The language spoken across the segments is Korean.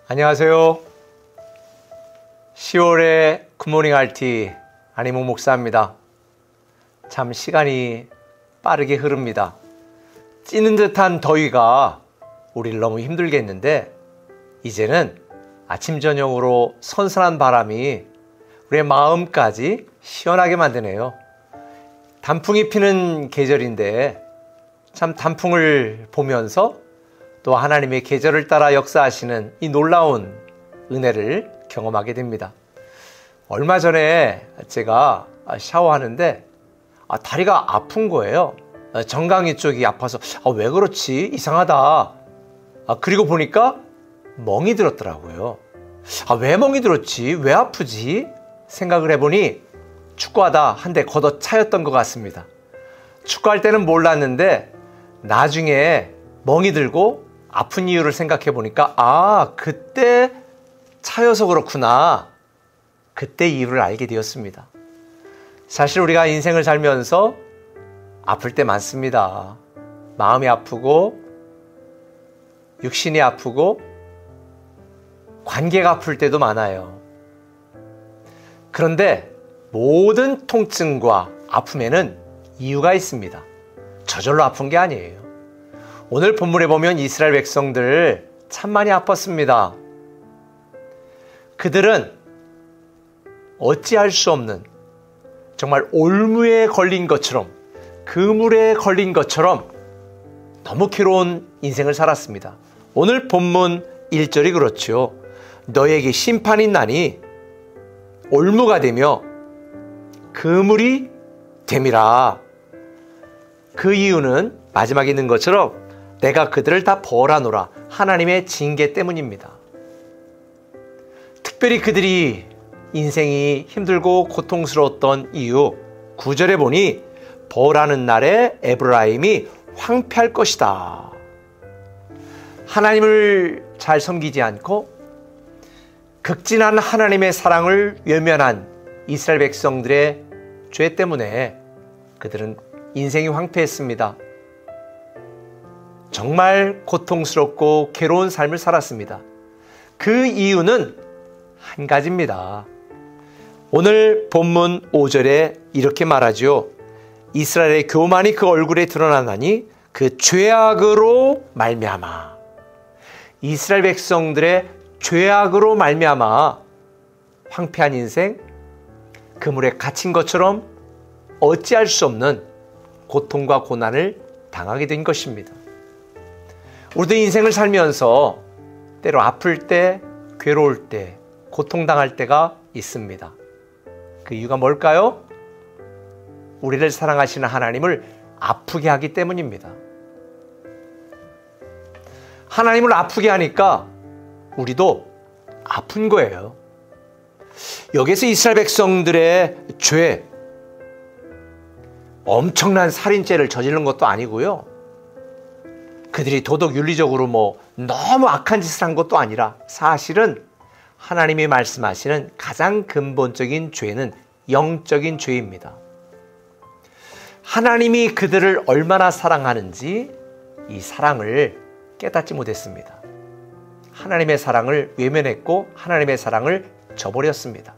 안녕하세요. 10월의 굿모닝 RT 안희몽 목사입니다. 참 시간이 빠르게 흐릅니다. 찌는 듯한 더위가 우리를 너무 힘들게 했는데 이제는 아침 저녁으로 선선한 바람이 우리의 마음까지 시원하게 만드네요. 단풍이 피는 계절인데 참 단풍을 보면서 또 하나님의 계절을 따라 역사하시는 이 놀라운 은혜를 경험하게 됩니다. 얼마 전에 제가 샤워하는데 다리가 아픈 거예요. 정강이 쪽이 아파서 왜 그렇지? 이상하다. 그리고 보니까 멍이 들었더라고요. 왜 멍이 들었지? 왜 아프지? 생각을 해보니 축구하다 한 대 걷어 차였던 것 같습니다. 축구할 때는 몰랐는데 나중에 멍이 들고 아픈 이유를 생각해 보니까 그때 차여서 그렇구나. 그때 이유를 알게 되었습니다. 사실 우리가 인생을 살면서 아플 때 많습니다. 마음이 아프고 육신이 아프고 관계가 아플 때도 많아요. 그런데 모든 통증과 아픔에는 이유가 있습니다. 저절로 아픈 게 아니에요. 오늘 본문에 보면 이스라엘 백성들 참 많이 아팠습니다. 그들은 어찌할 수 없는 정말 올무에 걸린 것처럼 그물에 걸린 것처럼 너무 괴로운 인생을 살았습니다. 오늘 본문 1절이 그렇죠. 너에게 심판이 나니 올무가 되며 그물이 됨이라. 그 이유는 마지막에 있는 것처럼 내가 그들을 다 벌하노라. 하나님의 징계 때문입니다. 특별히 그들이 인생이 힘들고 고통스러웠던 이유 9절에 보니 벌하는 날에 에브라임이 황폐할 것이다. 하나님을 잘 섬기지 않고 극진한 하나님의 사랑을 외면한 이스라엘 백성들의 죄 때문에 그들은 인생이 황폐했습니다. 정말 고통스럽고 괴로운 삶을 살았습니다. 그 이유는 한 가지입니다. 오늘 본문 5절에 이렇게 말하죠. 이스라엘의 교만이 그 얼굴에 드러나나니 그 죄악으로 말미암아. 이스라엘 백성들의 죄악으로 말미암아 황폐한 인생, 그물에 갇힌 것처럼 어찌할 수 없는 고통과 고난을 당하게 된 것입니다. 우리도 인생을 살면서 때로 아플 때, 괴로울 때, 고통당할 때가 있습니다. 그 이유가 뭘까요? 우리를 사랑하시는 하나님을 아프게 하기 때문입니다. 하나님을 아프게 하니까 우리도 아픈 거예요. 여기서 이스라엘 백성들의 죄, 엄청난 살인죄를 저지른 것도 아니고요. 그들이 도덕 윤리적으로 너무 악한 짓을 한 것도 아니라 사실은 하나님이 말씀하시는 가장 근본적인 죄는 영적인 죄입니다. 하나님이 그들을 얼마나 사랑하는지 이 사랑을 깨닫지 못했습니다. 하나님의 사랑을 외면했고 하나님의 사랑을 저버렸습니다.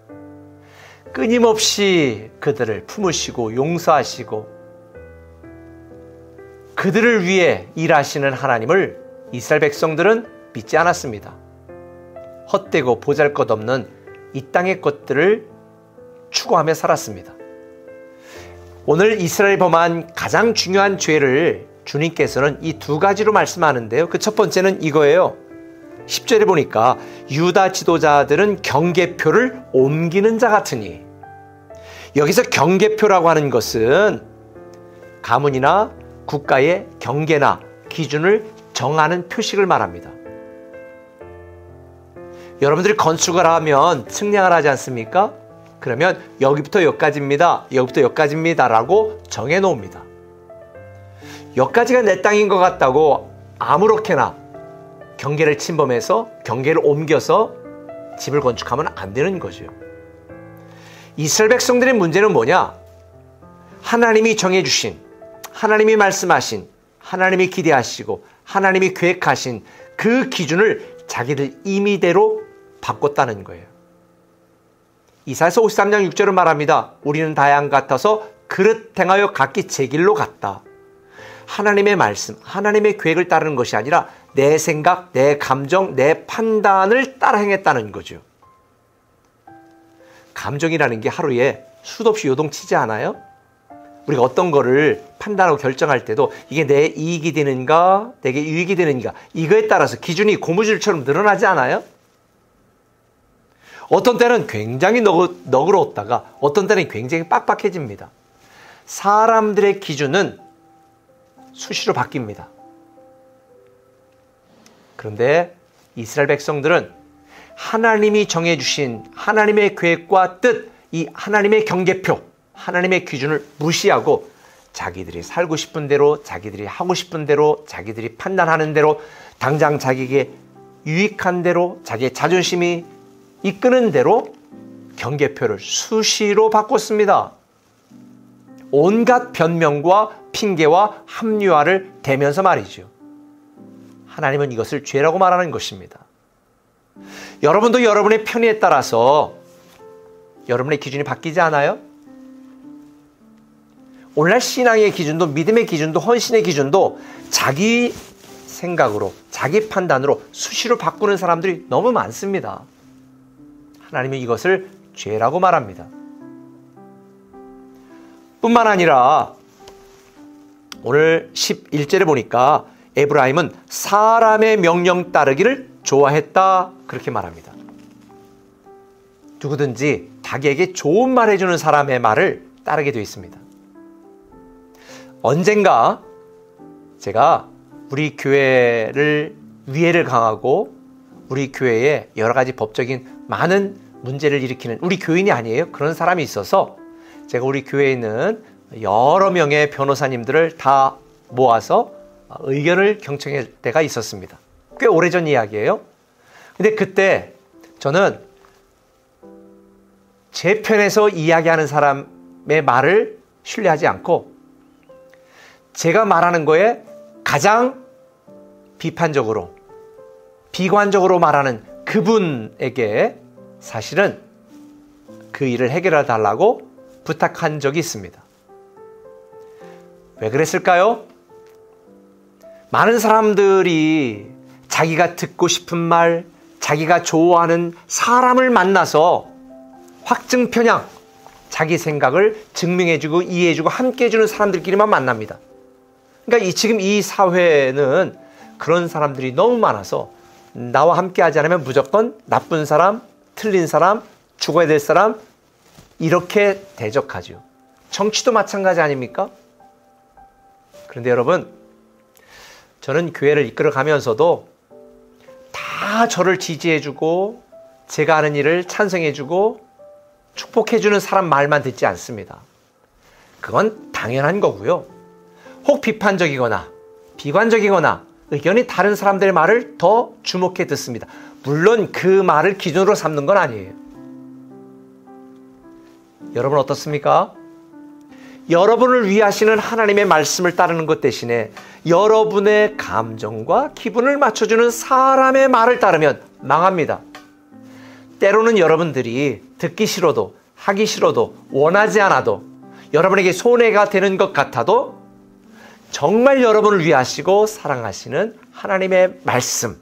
끊임없이 그들을 품으시고 용서하시고 그들을 위해 일하시는 하나님을 이스라엘 백성들은 믿지 않았습니다. 헛되고 보잘것없는 이 땅의 것들을 추구하며 살았습니다. 오늘 이스라엘이 범한 가장 중요한 죄를 주님께서는 이 두 가지로 말씀하는데요. 그 첫 번째는 이거예요. 10절에 보니까 유다 지도자들은 경계표를 옮기는 자 같으니. 여기서 경계표라고 하는 것은 가문이나 국가의 경계나 기준을 정하는 표식을 말합니다. 여러분들이 건축을 하면 측량을 하지 않습니까? 그러면 여기부터 여기까지입니다. 여기부터 여기까지입니다. 라고 정해 놓습니다. 여기까지가 내 땅인 것 같다고 아무렇게나 경계를 침범해서 경계를 옮겨서 집을 건축하면 안 되는 거죠. 이스라엘 백성들의 문제는 뭐냐? 하나님이 정해주신, 하나님이 말씀하신, 하나님이 기대하시고 하나님이 계획하신 그 기준을 자기들 임의대로 바꿨다는 거예요. 이사야서 53장 6절은 말합니다. 우리는 다 양 같아서 그릇 행하여 각기 제 길로 갔다. 하나님의 말씀, 하나님의 계획을 따르는 것이 아니라 내 생각, 내 감정, 내 판단을 따라 행했다는 거죠. 감정이라는 게 하루에 수도 없이 요동치지 않아요? 우리가 어떤 거를 판단하고 결정할 때도 이게 내 이익이 되는가, 내게 유익이 되는가, 이거에 따라서 기준이 고무줄처럼 늘어나지 않아요? 어떤 때는 굉장히 너그러웠다가 어떤 때는 굉장히 빡빡해집니다. 사람들의 기준은 수시로 바뀝니다. 그런데 이스라엘 백성들은 하나님이 정해주신 하나님의 계획과 뜻, 이 하나님의 경계표, 하나님의 기준을 무시하고 자기들이 살고 싶은 대로, 자기들이 하고 싶은 대로, 자기들이 판단하는 대로, 당장 자기에게 유익한 대로, 자기의 자존심이 이끄는 대로 경계표를 수시로 바꿨습니다. 온갖 변명과 핑계와 합리화를 대면서 말이죠. 하나님은 이것을 죄라고 말하는 것입니다. 여러분도 여러분의 편의에 따라서 여러분의 기준이 바뀌지 않아요? 오늘날 신앙의 기준도, 믿음의 기준도, 헌신의 기준도 자기 생각으로, 자기 판단으로 수시로 바꾸는 사람들이 너무 많습니다. 하나님은 이것을 죄라고 말합니다. 뿐만 아니라 오늘 11절에 보니까 에브라임은 사람의 명령 따르기를 좋아했다, 그렇게 말합니다. 누구든지 자기에게 좋은 말 해주는 사람의 말을 따르게 되어 있습니다. 언젠가 제가 우리 교회를 위해를 강하고 우리 교회에 여러 가지 법적인 많은 문제를 일으키는, 우리 교인이 아니에요, 그런 사람이 있어서 제가 우리 교회에 있는 여러 명의 변호사님들을 다 모아서 의견을 경청할 때가 있었습니다. 꽤 오래전 이야기예요. 근데 그때 저는 제 편에서 이야기하는 사람의 말을 신뢰하지 않고 제가 말하는 거에 가장 비판적으로, 비관적으로 말하는 그분에게 사실은 그 일을 해결해 달라고 부탁한 적이 있습니다. 왜 그랬을까요? 많은 사람들이 자기가 듣고 싶은 말, 자기가 좋아하는 사람을 만나서 확증 편향, 자기 생각을 증명해주고 이해해주고 함께해주는 사람들끼리만 만납니다. 그러니까 지금 이 사회는 그런 사람들이 너무 많아서 나와 함께하지 않으면 무조건 나쁜 사람, 틀린 사람, 죽어야 될 사람, 이렇게 대적하죠. 정치도 마찬가지 아닙니까? 그런데 여러분, 저는 교회를 이끌어 가면서도 다 저를 지지해주고 제가 하는 일을 찬성해주고 축복해주는 사람 말만 듣지 않습니다. 그건 당연한 거고요. 혹 비판적이거나 비관적이거나 의견이 다른 사람들의 말을 더 주목해 듣습니다. 물론 그 말을 기준으로 삼는 건 아니에요. 여러분 어떻습니까? 여러분을 위하시는 하나님의 말씀을 따르는 것 대신에 여러분의 감정과 기분을 맞춰주는 사람의 말을 따르면 망합니다. 때로는 여러분들이 듣기 싫어도, 하기 싫어도, 원하지 않아도, 여러분에게 손해가 되는 것 같아도 정말 여러분을 위하시고 사랑하시는 하나님의 말씀,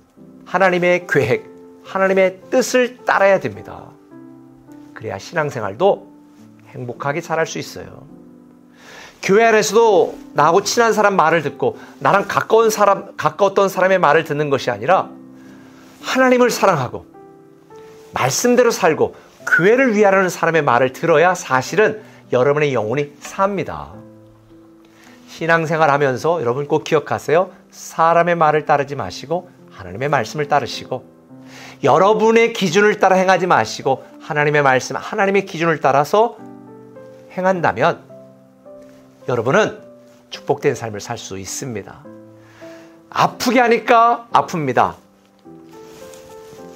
하나님의 계획, 하나님의 뜻을 따라야 됩니다. 그래야 신앙생활도 행복하게 잘할 수 있어요. 교회 안에서도 나하고 친한 사람 말을 듣고 나랑 가까웠던 사람의 말을 듣는 것이 아니라 하나님을 사랑하고 말씀대로 살고 교회를 위하려는 사람의 말을 들어야 사실은 여러분의 영혼이 삽니다. 신앙생활 하면서 여러분 꼭 기억하세요. 사람의 말을 따르지 마시고 하나님의 말씀을 따르시고, 여러분의 기준을 따라 행하지 마시고 하나님의 말씀, 하나님의 기준을 따라서 행한다면 여러분은 축복된 삶을 살 수 있습니다. 아프게 하니까 아픕니다.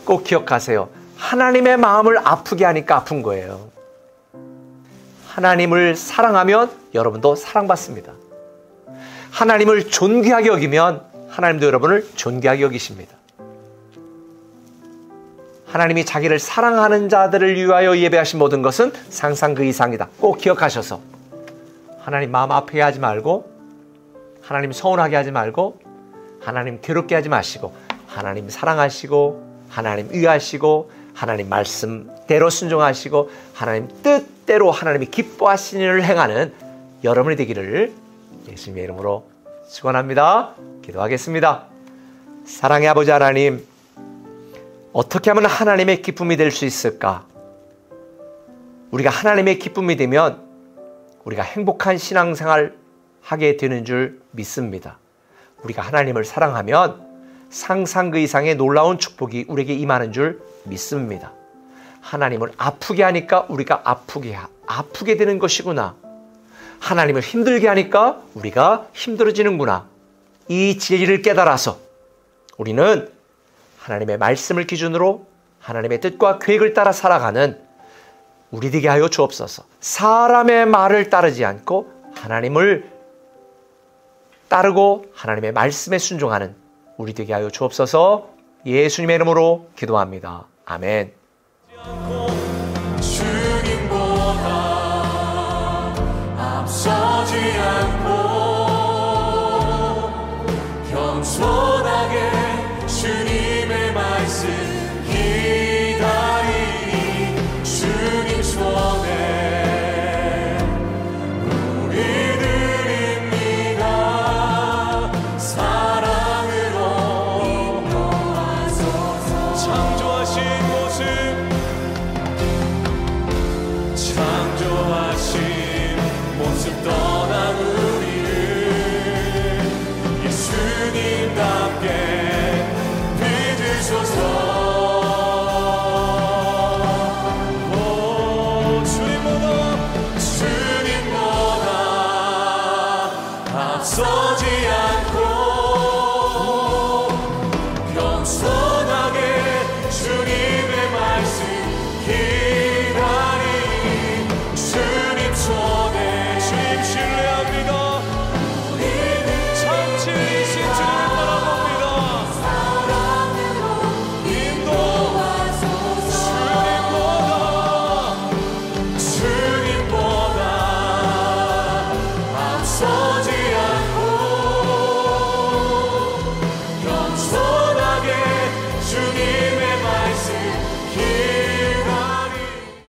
꼭 기억하세요. 하나님의 마음을 아프게 하니까 아픈 거예요. 하나님을 사랑하면 여러분도 사랑받습니다. 하나님을 존귀하게 여기면 하나님도 여러분을 존귀하게 여기십니다. 하나님이 자기를 사랑하는 자들을 위하여 예배하신 모든 것은 상상 그 이상이다. 꼭 기억하셔서 하나님 마음 아프게 하지 말고, 하나님 서운하게 하지 말고, 하나님 괴롭게 하지 마시고, 하나님 사랑하시고, 하나님 위하시고, 하나님 말씀대로 순종하시고, 하나님 뜻대로 하나님이 기뻐하시는 일을 행하는 여러분이 되기를 예수님의 이름으로 축원합니다. 기도하겠습니다. 사랑의 아버지 하나님, 어떻게 하면 하나님의 기쁨이 될 수 있을까? 우리가 하나님의 기쁨이 되면 우리가 행복한 신앙생활 하게 되는 줄 믿습니다. 우리가 하나님을 사랑하면 상상 그 이상의 놀라운 축복이 우리에게 임하는 줄 믿습니다. 하나님을 아프게 하니까 우리가 아프게 되는 것이구나. 하나님을 힘들게 하니까 우리가 힘들어지는구나. 이 진리를 깨달아서 우리는 하나님의 말씀을 기준으로 하나님의 뜻과 계획을 따라 살아가는 우리 되게 하여 주옵소서. 사람의 말을 따르지 않고 하나님을 따르고 하나님의 말씀에 순종하는 우리 되게 하여 주옵소서. 예수님의 이름으로 기도합니다. 아멘. 주님보다 앞서지 않고 겸손하게 주님의 말씀 기다리니 주님 손에 우리 드립니다. 사랑으로 인도하소서. 창조하신 모습, 창조하신 모습 떠난 우리를 예수님답게 믿으소서. 주님보다 앞서지